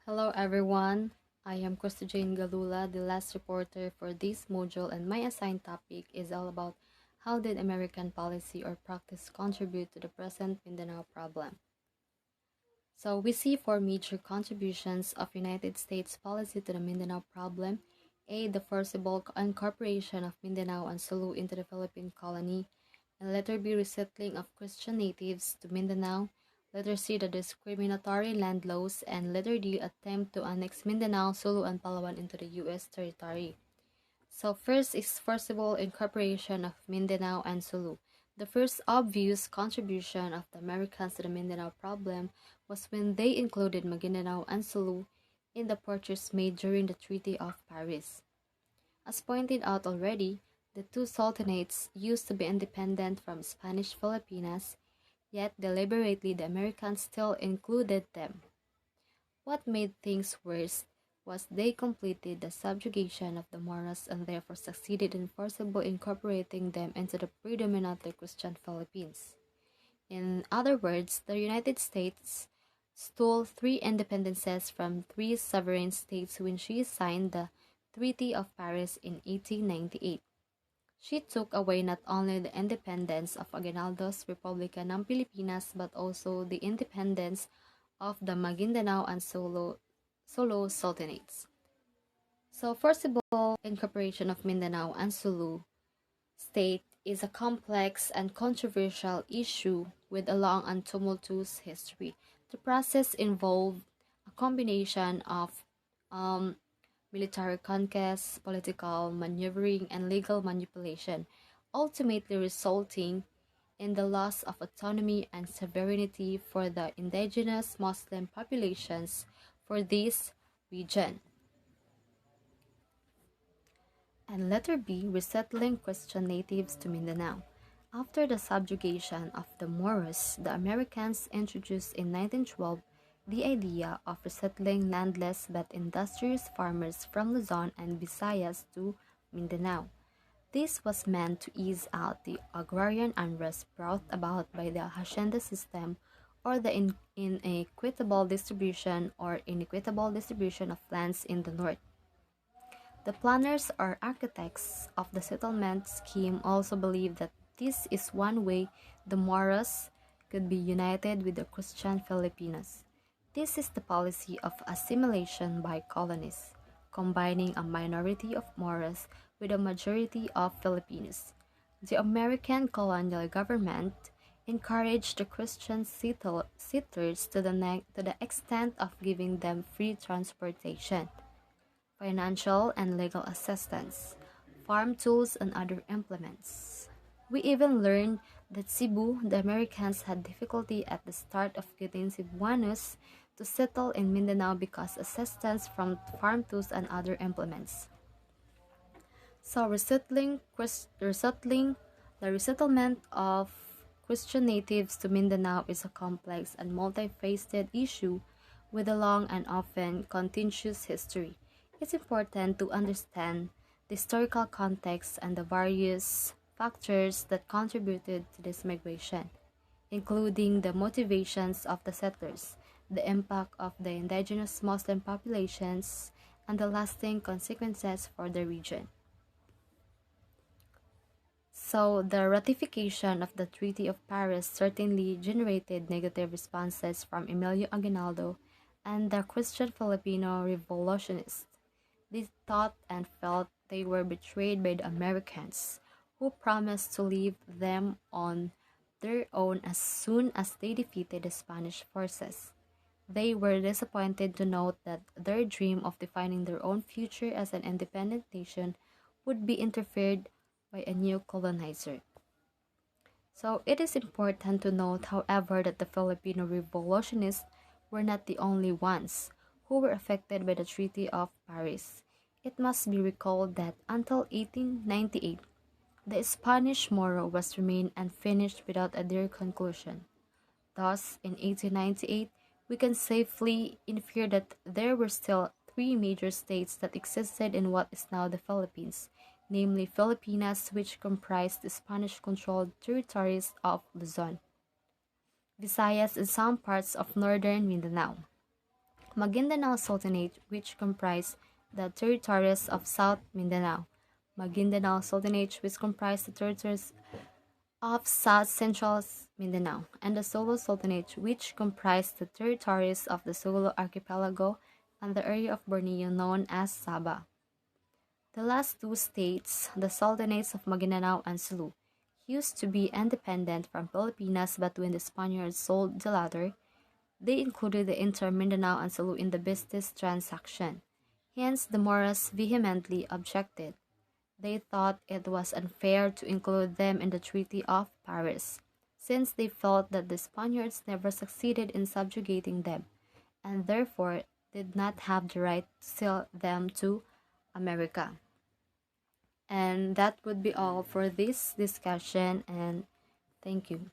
Hello everyone, I am Krista Jane Galula, the last reporter for this module, and my assigned topic is all about how did American policy or practice contribute to the present Mindanao problem. So we see four major contributions of United States policy to the Mindanao problem. A. The forcible incorporation of Mindanao and Sulu into the Philippine colony, and letter B. Resettling of Christian natives to Mindanao, letter C. The discriminatory land laws, and letter D. Attempt to annex Mindanao, Sulu, and Palawan into the U.S. territory. So first is forcible incorporation of Mindanao and Sulu. The first obvious contribution of the Americans to the Mindanao problem was when they included Maguindanao and Sulu in the purchase made during the Treaty of Paris. As pointed out already, the two sultanates used to be independent from Spanish Filipinas, yet deliberately the Americans still included them. What made things worse was they completed the subjugation of the Moros and therefore succeeded in forcibly incorporating them into the predominantly Christian Philippines. In other words, the United States stole three independences from three sovereign states when she signed the Treaty of Paris in 1898. She took away not only the independence of Aguinaldo's Republica ng Pilipinas but also the independence of the Maguindanao and Sulu sultanates. So forcible incorporation of Mindanao and Sulu state is a complex and controversial issue with a long and tumultuous history. The process involved a combination of military conquest, political maneuvering, and legal manipulation, ultimately resulting in the loss of autonomy and sovereignty for the indigenous Muslim populations for this region. And letter B, resettling Christian natives to Mindanao. After the subjugation of the Moros, the Americans introduced in 1912 the idea of resettling landless but industrious farmers from Luzon and Visayas to Mindanao. This was meant to ease out the agrarian unrest brought about by the hacienda system or the inequitable distribution of lands in the north. The planners or architects of the settlement scheme also believed that this is one way the Moros could be united with the Christian Filipinos. This is the policy of assimilation by colonists, combining a minority of Moros with a majority of Filipinos. The American colonial government encouraged the Christian settlers to the extent of giving them free transportation, financial and legal assistance, farm tools, and other implements. We even learned that Cebu, the Americans had difficulty at the start of getting Cebuanos to settle in Mindanao because assistance from farm tools and other implements. So the resettlement of Christian natives to Mindanao is a complex and multifaceted issue with a long and often contentious history. It's important to understand the historical context and the various factors that contributed to this migration, including the motivations of the settlers, the impact of the indigenous Muslim populations, and the lasting consequences for the region. So, the ratification of the Treaty of Paris certainly generated negative responses from Emilio Aguinaldo and the Christian Filipino revolutionists. They thought and felt they were betrayed by the Americans, who promised to leave them on their own as soon as they defeated the Spanish forces. They were disappointed to note that their dream of defining their own future as an independent nation would be interfered by a new colonizer. So it is important to note, however, that the Filipino revolutionists were not the only ones who were affected by the Treaty of Paris. It must be recalled that until 1898, the Spanish Moro was remained unfinished without a clear conclusion. Thus, in 1898, we can safely infer that there were still three major states that existed in what is now the Philippines, namely Filipinas, which comprised the Spanish-controlled territories of Luzon, Visayas, and some parts of northern Mindanao. Maguindanao Sultanate, which comprised the territories of South Mindanao. Maguindanao Sultanate, which comprised the territories of South Central Mindanao, and the Sulu Sultanate, which comprised the territories of the Sulu archipelago and the area of Borneo known as Sabah. The last two states, the Sultanates of Maguindanao and Sulu, used to be independent from Filipinas, but when the Spaniards sold the latter, they included the inter-Mindanao and Sulu in the business transaction. Hence, the Moros vehemently objected. They thought it was unfair to include them in the Treaty of Paris, since they felt that the Spaniards never succeeded in subjugating them, and therefore did not have the right to sell them to America. And that would be all for this discussion, and thank you.